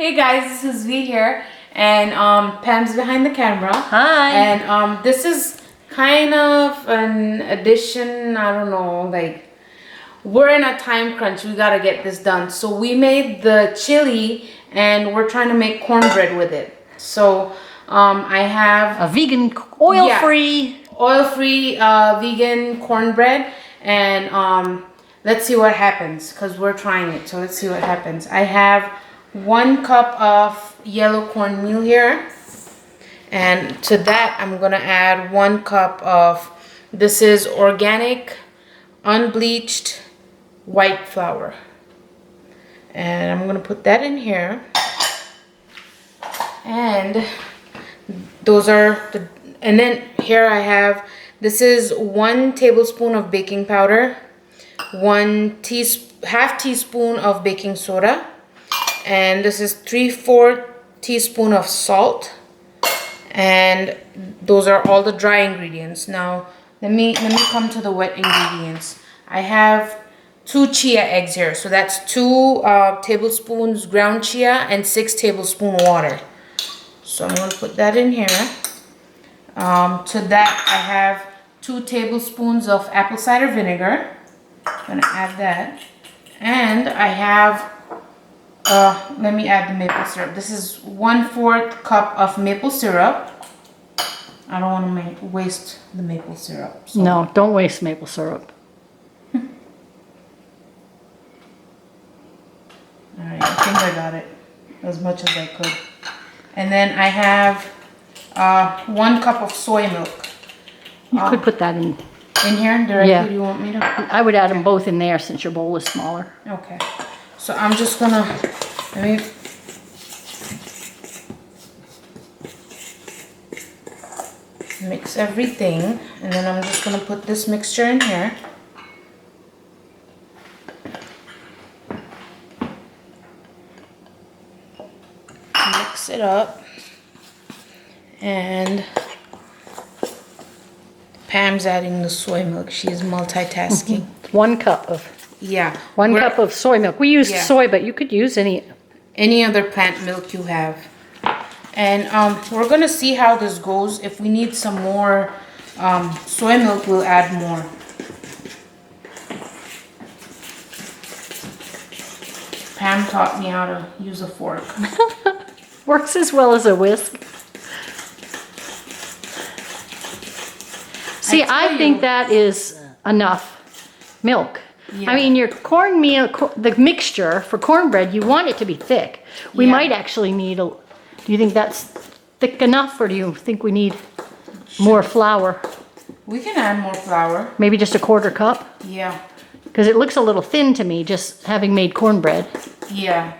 Hey guys, this is V here, and Pam's behind the camera. Hi. And this is kind of an addition. I don't know, like we're in a time crunch. We gotta get this done. So we made the chili, and we're trying to make cornbread with it. So I have A vegan, oil-free. Oil-free vegan cornbread, and let's see what happens because we're trying it. So let's see what happens. I have 1 cup of yellow cornmeal here, and to that I'm gonna add 1 cup of, this is organic unbleached white flour, and I'm gonna put that in here. And those are the, and then here I have, this is 1 tablespoon of baking powder, half teaspoon of baking soda, and this is 3/4 teaspoon of salt, and those are all the dry ingredients. Now let me come to the wet ingredients. I have 2 chia eggs here, so that's 2 tablespoons ground chia and 6 tablespoons water. So I'm going to put that in here. To that I have 2 tablespoons of apple cider vinegar. I'm going to add that. And I have, let me add the maple syrup. This is 1/4 cup of maple syrup. I don't want to waste the maple syrup. So. No, don't waste maple syrup. Alright, I think I got it as much as I could. And then I have 1 cup of soy milk. You could put that in here directly? Yeah. Do you want me to? I would add them both in there since your bowl is smaller. Okay. So I'm just gonna, let me, mix everything, and then I'm just gonna put this mixture in here. Mix it up. And Pam's adding the soy milk. She's multitasking. 1 cup of, Yeah. 1 cup of soy milk. We used Yeah. soy, but you could use any other plant milk you have. And we're gonna see how this goes. If we need some more soy milk, we'll add more. Pam taught me how to use a fork. works as well as a whisk. See, I think that is enough milk. Yeah. I mean, your cornmeal, the mixture for cornbread, you want it to be thick. We Yeah. might actually need a, do you think that's thick enough, or do you think we need more flour? We can add more flour. Maybe just a 1/4 cup? Yeah. Because it looks a little thin to me, just having made cornbread. Yeah.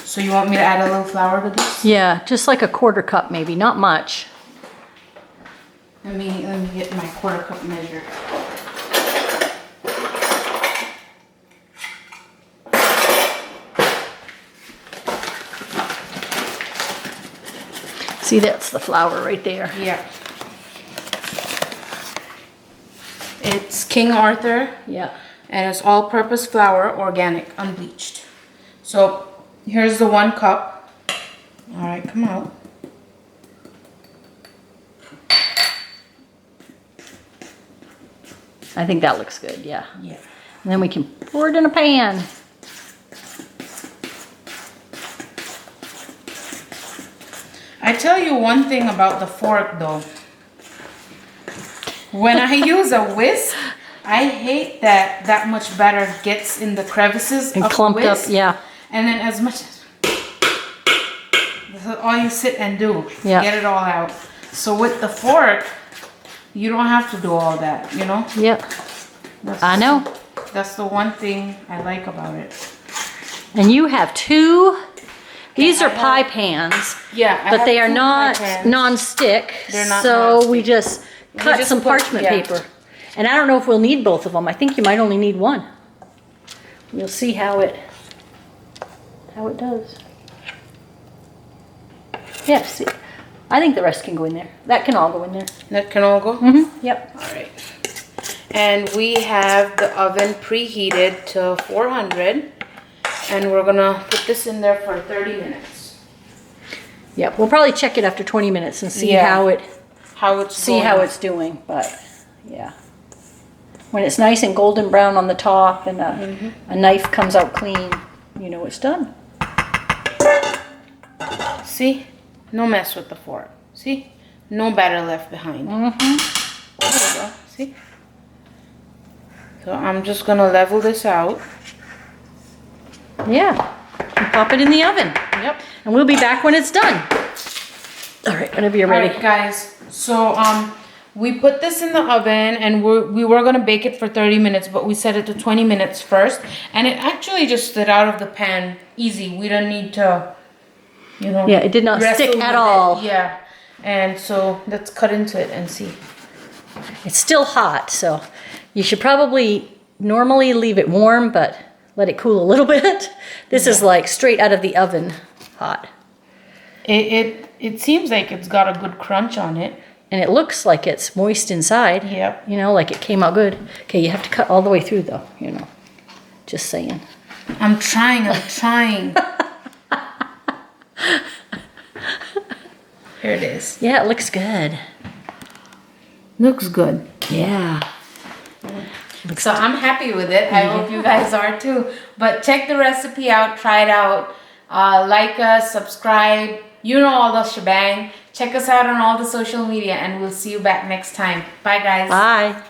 So you want me to add a little flour to this? Yeah, just like a 1/4 cup maybe, not much. Let me get my 1/4 cup measure. See, that's the flour right there. Yeah. It's King Arthur. Yeah. And it's all-purpose flour, organic, unbleached. So here's the 1 cup. All right, come out. I think that looks good, yeah. Yeah. And then we can pour it in a pan. I tell you one thing about the fork though. When I use a whisk, I hate that much batter gets in the crevices And of clumped the up, whisk. yeah. And then as much as, that's all you sit and do. Yeah. Get it all out. So with the fork, you don't have to do all that, you know? Yep, That's, I know. That's the one thing I like about it. And you have 2, these I are have- pie pans, Yeah, I but have they are 2 not pie pans. non-stick. They're not So we non-stick. just cut just some put- parchment yeah. paper. And I don't know if we'll need both of them. I think you might only need 1. We'll see how it does. Yeah, see, I think the rest can go in there. That can all go in there. That can all go? Mm-hmm. Yep. All right. And we have the oven preheated to 400. And we're gonna put this in there for 30 minutes. Yep, we'll probably check it after 20 minutes and see Yeah. how How it's doing, but yeah. When it's nice and golden brown on the top and a knife comes out clean, you know it's done. See? No mess with the fork. See? No batter left behind. There we go. See? So I'm just gonna level this out. Yeah, and pop it in the oven. Yep. And we'll be back when it's done. All right, whenever you're ready. Alright guys, so we put this in the oven and we were gonna bake it for 30 minutes, but we set it to 20 minutes first. And it actually just slid out of the pan easy. We don't need to, you know. Yeah, it did not wrestle stick with at it. all. Yeah. And so let's cut into it and see. It's still hot, so you should probably normally leave it warm, but let it cool a little bit. This is like straight out of the oven hot. It seems like it's got a good crunch on it. And it looks like it's moist inside. Yep. You know, like it came out good. Okay, you have to cut all the way through though, you know. Just saying. I'm trying. Here it is. Yeah, it looks good. Looks good. Yeah. So I'm happy with it. I hope you guys are too. But check the recipe out. Try it out. Like us, subscribe. You know all the shebang. Check us out on all the social media and we'll see you back next time. Bye guys. Bye.